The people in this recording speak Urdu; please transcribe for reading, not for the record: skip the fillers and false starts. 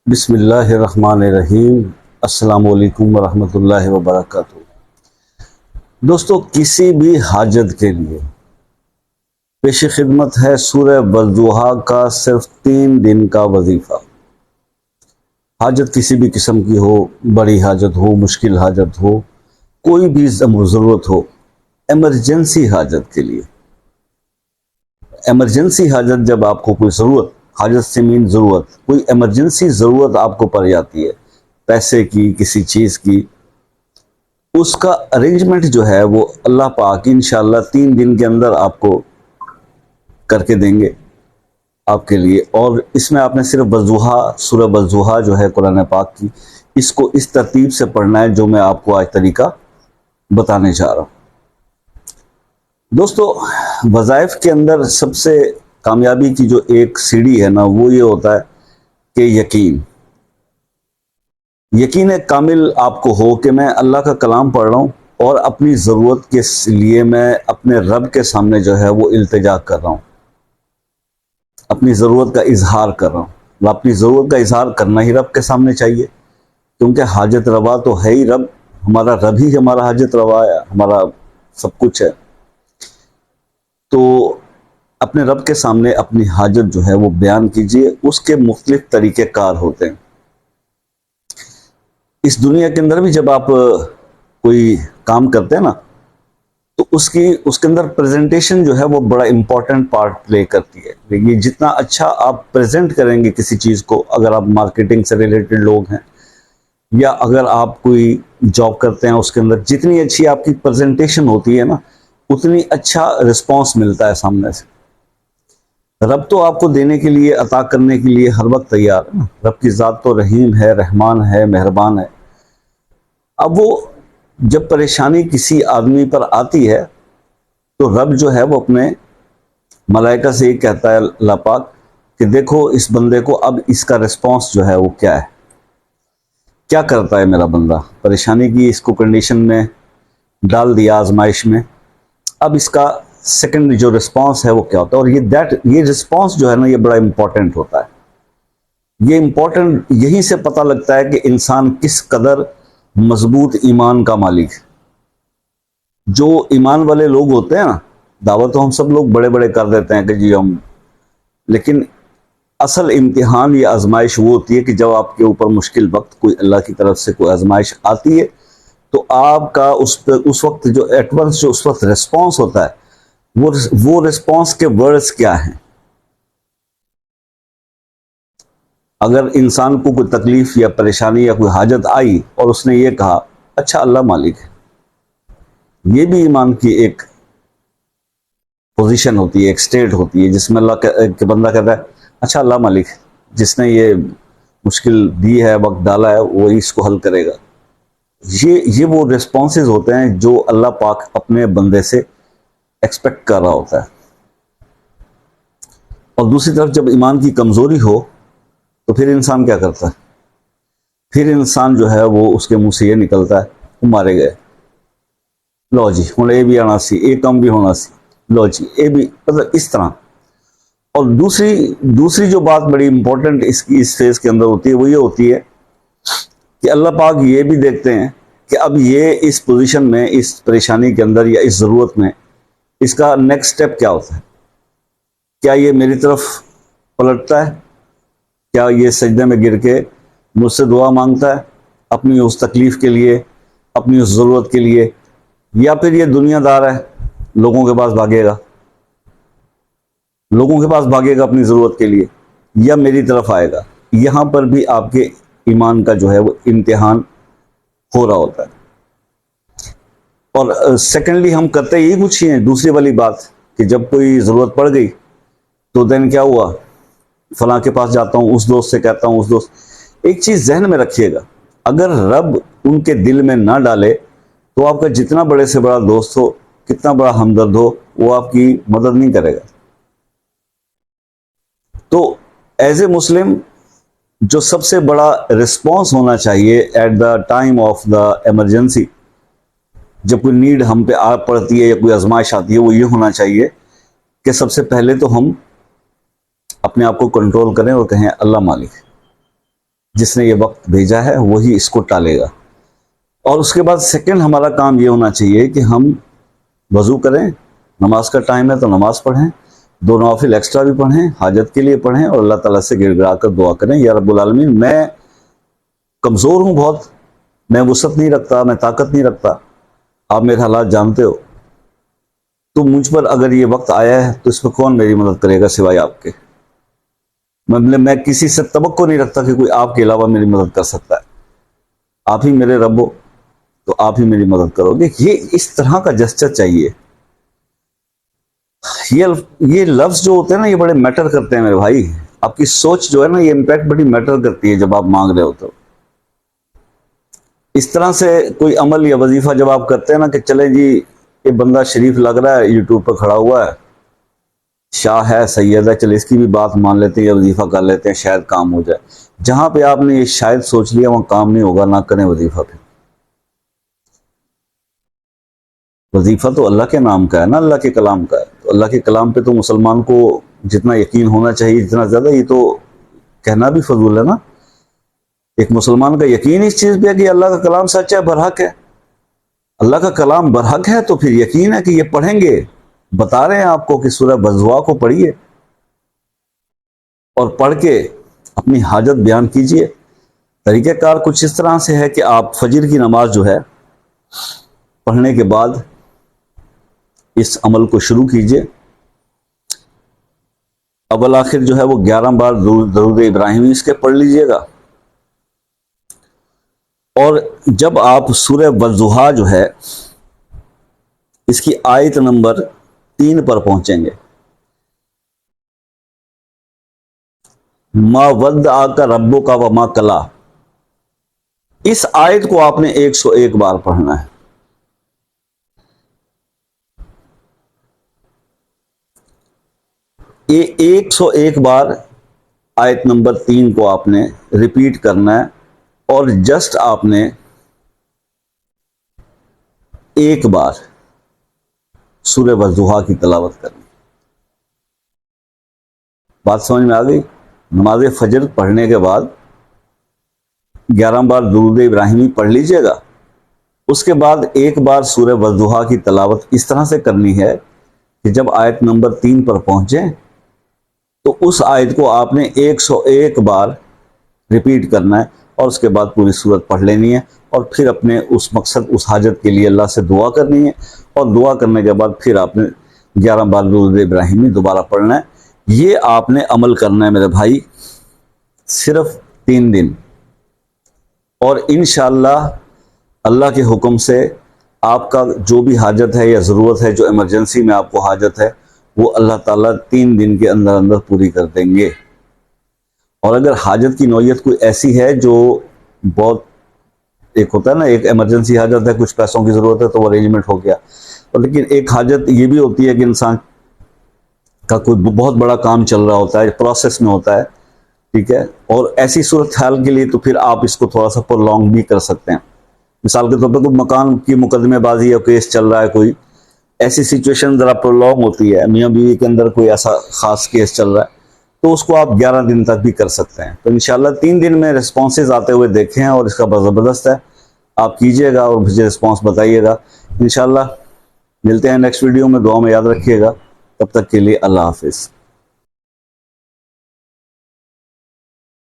بسم اللہ الرحمن الرحیم۔ السلام علیکم ورحمۃ اللہ وبرکاتہ۔ دوستو، کسی بھی حاجت کے لیے پیش خدمت ہے سورہ والضحیٰ کا صرف 3 دن کا وظیفہ۔ حاجت کسی بھی قسم کی ہو، بڑی حاجت ہو، مشکل حاجت ہو، کوئی بھی ضرورت ہو، ایمرجنسی حاجت کے لیے، ایمرجنسی حاجت جب آپ کو کوئی ضرورت، حاجت سے مین ضرورت، کوئی ایمرجنسی ضرورت آپ کو پڑ جاتی ہے پیسے کی، کسی چیز کی، اس کا ارینجمنٹ جو ہے وہ اللہ پاک انشاءاللہ 3 دن کے اندر آپ کو کر کے دیں گے آپ کے لیے۔ اور اس میں آپ نے صرف والضحیٰ، سورہ والضحیٰ جو ہے قرآن پاک کی، اس کو اس ترتیب سے پڑھنا ہے جو میں آپ کو آج طریقہ بتانے جا رہا ہوں۔ دوستو، وظائف کے اندر سب سے کامیابی کی جو ایک سیڑھی ہے نا، وہ یہ ہوتا ہے کہ یقین کامل آپ کو ہو کہ میں اللہ کا کلام پڑھ رہا ہوں اور اپنی ضرورت کے لیے میں اپنے رب کے سامنے جو ہے وہ التجا کر رہا ہوں، اپنی ضرورت کا اظہار کر رہا ہوں۔ اپنی ضرورت کا اظہار کرنا ہی رب کے سامنے چاہیے، کیونکہ حاجت روا تو ہے ہی رب، ہمارا رب ہی ہمارا حاجت روا ہے، ہمارا سب کچھ ہے۔ تو اپنے رب کے سامنے اپنی حاجت جو ہے وہ بیان کیجئے۔ اس کے مختلف طریقہ کار ہوتے ہیں۔ اس دنیا کے اندر بھی جب آپ کوئی کام کرتے ہیں نا، تو اس کے اندر پریزنٹیشن جو ہے وہ بڑا امپورٹنٹ پارٹ پلے کرتی ہے۔ لیکن جتنا اچھا آپ پریزنٹ کریں گے کسی چیز کو، اگر آپ مارکیٹنگ سے ریلیٹڈ لوگ ہیں یا اگر آپ کوئی جاب کرتے ہیں، اس کے اندر جتنی اچھی آپ کی پریزنٹیشن ہوتی ہے نا، اتنی اچھا رسپانس ملتا ہے سامنے سے۔ رب تو آپ کو دینے کے لیے، عطا کرنے کے لیے ہر وقت تیار ہے نا۔ رب کی ذات تو رحیم ہے، رحمان ہے، مہربان ہے۔ اب وہ جب پریشانی کسی آدمی پر آتی ہے تو رب جو ہے وہ اپنے ملائکہ سے یہ کہتا ہے اللہ پاک کہ دیکھو اس بندے کو، اب اس کا رسپانس جو ہے وہ کیا ہے، کیا کرتا ہے میرا بندہ۔ پریشانی کی اس کو کنڈیشن میں ڈال دیا، آزمائش میں، اب اس کا سیکنڈ جو رسپانس ہے وہ کیا ہوتا ہے۔ اور یہ رسپانس جو ہے نا، یہ بڑا امپورٹنٹ ہوتا ہے۔ یہ امپورٹنٹ یہیں سے پتہ لگتا ہے کہ انسان کس قدر مضبوط ایمان کا مالک ہے۔ جو ایمان والے لوگ ہوتے ہیں نا، دعوت تو ہم سب لوگ بڑے بڑے کر دیتے ہیں کہ جی ہم، لیکن اصل امتحان یا آزمائش وہ ہوتی ہے کہ جب آپ کے اوپر مشکل وقت کوئی اللہ کی طرف سے کوئی آزمائش آتی ہے، تو آپ کا اس وقت جو ایٹ ونس جو اس وقت رسپانس ہوتا ہے، وہ رسپانس کے ورڈز کیا ہیں۔ اگر انسان کو کوئی تکلیف یا پریشانی یا کوئی حاجت آئی اور اس نے یہ کہا اچھا اللہ مالک ہے، یہ بھی ایمان کی ایک پوزیشن ہوتی ہے، ایک سٹیٹ ہوتی ہے، جس میں اللہ کے بندہ کہتا ہے اچھا اللہ مالک ہے، جس نے یہ مشکل دی ہے، وقت ڈالا ہے، وہی اس کو حل کرے گا۔ یہ وہ ریسپانسز ہوتے ہیں جو اللہ پاک اپنے بندے سے ایکسپیکٹ کر رہا ہوتا ہے۔ اور دوسری طرف جب ایمان کی کمزوری ہو تو پھر انسان کیا کرتا ہے؟ پھر انسان جو ہے وہ اس کے منہ سے یہ نکلتا ہے وہ مارے گئے، لو جی ہوں یہ بھی آنا سی، یہ کام بھی ہونا سی، لو جی یہ بھی، مطلب اس طرح۔ اور دوسری جو بات بڑی امپورٹنٹ اس فیز کے اندر ہوتی ہے، وہ یہ ہوتی ہے کہ اللہ پاک یہ بھی دیکھتے ہیں کہ اب یہ اس پوزیشن میں، اس پریشانی کے اندر یا اس ضرورت میں، اس کا نیکسٹ سٹیپ کیا ہوتا ہے۔ کیا یہ میری طرف پلٹتا ہے؟ کیا یہ سجدے میں گر کے مجھ سے دعا مانگتا ہے اپنی اس تکلیف کے لیے، اپنی اس ضرورت کے لیے، یا پھر یہ دنیا دار ہے، لوگوں کے پاس بھاگے گا، اپنی ضرورت کے لیے، یا میری طرف آئے گا؟ یہاں پر بھی آپ کے ایمان کا جو ہے وہ امتحان ہو رہا ہوتا ہے۔ اور سیکنڈلی ہم کرتے یہی کچھ ہی ہیں۔ دوسری والی بات کہ جب کوئی ضرورت پڑ گئی تو دین کیا ہوا، فلاں کے پاس جاتا ہوں، اس دوست سے کہتا ہوں، اس دوست۔ ایک چیز ذہن میں رکھیے گا، اگر رب ان کے دل میں نہ ڈالے تو آپ کا جتنا بڑے سے بڑا دوست ہو، کتنا بڑا ہمدرد ہو، وہ آپ کی مدد نہیں کرے گا۔ تو ایز اے مسلم جو سب سے بڑا رسپانس ہونا چاہیے at the time of the emergency, جب کوئی نیڈ ہم پہ آ پڑتی ہے یا کوئی آزمائش آتی ہے، وہ یہ ہونا چاہیے کہ سب سے پہلے تو ہم اپنے آپ کو کنٹرول کریں اور کہیں اللہ مالک ہے۔ جس نے یہ وقت بھیجا ہے وہی اس کو ٹالے گا۔ اور اس کے بعد سیکنڈ ہمارا کام یہ ہونا چاہیے کہ ہم وضو کریں، نماز کا ٹائم ہے تو نماز پڑھیں، 2 نوافل ایکسٹرا بھی پڑھیں، حاجت کے لیے پڑھیں، اور اللہ تعالیٰ سے گڑ گڑا کر دعا کریں، یا رب العالمین میں کمزور ہوں بہت، میں وسعت نہیں رکھتا، میں طاقت نہیں رکھتا، آپ میرے حالات جانتے ہو، تو مجھ پر اگر یہ وقت آیا ہے تو اس میں کون میری مدد کرے گا سوائے آپ کے۔ میں کسی سے توقع نہیں رکھتا کہ کوئی آپ کے علاوہ میری مدد کر سکتا ہے، آپ ہی میرے رب ہو تو آپ ہی میری مدد کرو گے۔ یہ اس طرح کا جسچر چاہیے۔ یہ لفظ جو ہوتے ہیں نا یہ بڑے میٹر کرتے ہیں میرے بھائی، آپ کی سوچ جو ہے نا یہ امپیکٹ بڑی میٹر کرتی ہے جب آپ مانگ رہے ہو تو۔ اس طرح سے کوئی عمل یا وظیفہ جب آپ کرتے ہیں نا کہ چلے جی یہ بندہ شریف لگ رہا ہے، یوٹیوب پہ کھڑا ہوا ہے، شاہ ہے، سید ہے، چلے اس کی بھی بات مان لیتے ہیں یا وظیفہ کر لیتے ہیں شاید کام ہو جائے، جہاں پہ آپ نے یہ شاید سوچ لیا وہاں کام نہیں ہوگا، نہ کریں وظیفہ پہ۔ وظیفہ تو اللہ کے نام کا ہے نا، اللہ کے کلام کا ہے، تو اللہ کے کلام پہ تو مسلمان کو جتنا یقین ہونا چاہیے جتنا زیادہ، یہ تو کہنا بھی فضول ہے نا۔ ایک مسلمان کا یقین اس چیز پہ ہے کہ اللہ کا کلام سچ ہے، برحق ہے، اللہ کا کلام برحق ہے، تو پھر یقین ہے کہ یہ پڑھیں گے۔ بتا رہے ہیں آپ کو کہ سورہ والضحیٰ کو پڑھیے اور پڑھ کے اپنی حاجت بیان کیجئے۔ طریقہ کار کچھ اس طرح سے ہے کہ آپ فجر کی نماز جو ہے پڑھنے کے بعد اس عمل کو شروع کیجئے۔ اول آخر جو ہے وہ 11 بار درود ابراہیمی اس کے پڑھ لیجئے گا، اور جب آپ سورہ والضحیٰ جو ہے اس کی آیت نمبر 3 پر پہنچیں گے، ما ودعک ربک وما قلی، اس آیت کو آپ نے 101 بار پڑھنا ہے۔ یہ 101 بار آیت نمبر 3 کو آپ نے ریپیٹ کرنا ہے، اور جسٹ آپ نے ایک بار سورہ والضحیٰ کی تلاوت کرنی۔ بات سمجھ میں آ گئی؟ نماز فجر پڑھنے کے بعد 11 بار درود ابراہیمی پڑھ لیجئے گا، اس کے بعد ایک بار سورہ والضحیٰ کی تلاوت اس طرح سے کرنی ہے کہ جب آیت نمبر 3 پر پہنچیں تو اس آیت کو آپ نے 101 بار ریپیٹ کرنا ہے، اور اس کے بعد پوری سورت پڑھ لینی ہے، اور پھر اپنے اس مقصد اس حاجت کے لیے اللہ سے دعا کرنی ہے، اور دعا کرنے کے بعد پھر آپ نے 11 بار درود ابراہیمی دوبارہ پڑھنا ہے۔ یہ آپ نے عمل کرنا ہے میرے بھائی صرف 3 دن، اور انشاءاللہ اللہ کے حکم سے آپ کا جو بھی حاجت ہے یا ضرورت ہے، جو ایمرجنسی میں آپ کو حاجت ہے، وہ اللہ تعالیٰ 3 دن کے اندر اندر پوری کر دیں گے۔ اور اگر حاجت کی نوعیت کوئی ایسی ہے جو بہت، ایک ہوتا ہے نا ایک ایمرجنسی حاجت ہے، کچھ پیسوں کی ضرورت ہے تو وہ ارینجمنٹ ہو گیا، اور لیکن ایک حاجت یہ بھی ہوتی ہے کہ انسان کا کوئی بہت بڑا کام چل رہا ہوتا ہے، پروسیس میں ہوتا ہے، ٹھیک ہے، اور ایسی صورتحال کے لیے تو پھر آپ اس کو تھوڑا سا پرولونگ بھی کر سکتے ہیں۔ مثال کے طور پہ کوئی مکان کی مقدمے بازی یا کیس چل رہا ہے، کوئی ایسی سچویشن ذرا پرولونگ ہوتی ہے، میاں بیوی کے اندر کوئی ایسا خاص کیس چل رہا ہے، تو اس کو آپ 11 دن تک بھی کر سکتے ہیں۔ تو انشاءاللہ 3 دن میں رسپانسز آتے ہوئے دیکھیں، اور اس کا زبردست ہے، آپ کیجئے گا اور مجھے رسپانس بتائیے گا۔ انشاءاللہ ملتے ہیں نیکسٹ ویڈیو میں، دعا میں یاد رکھیے گا، تب تک کے لیے اللہ حافظ۔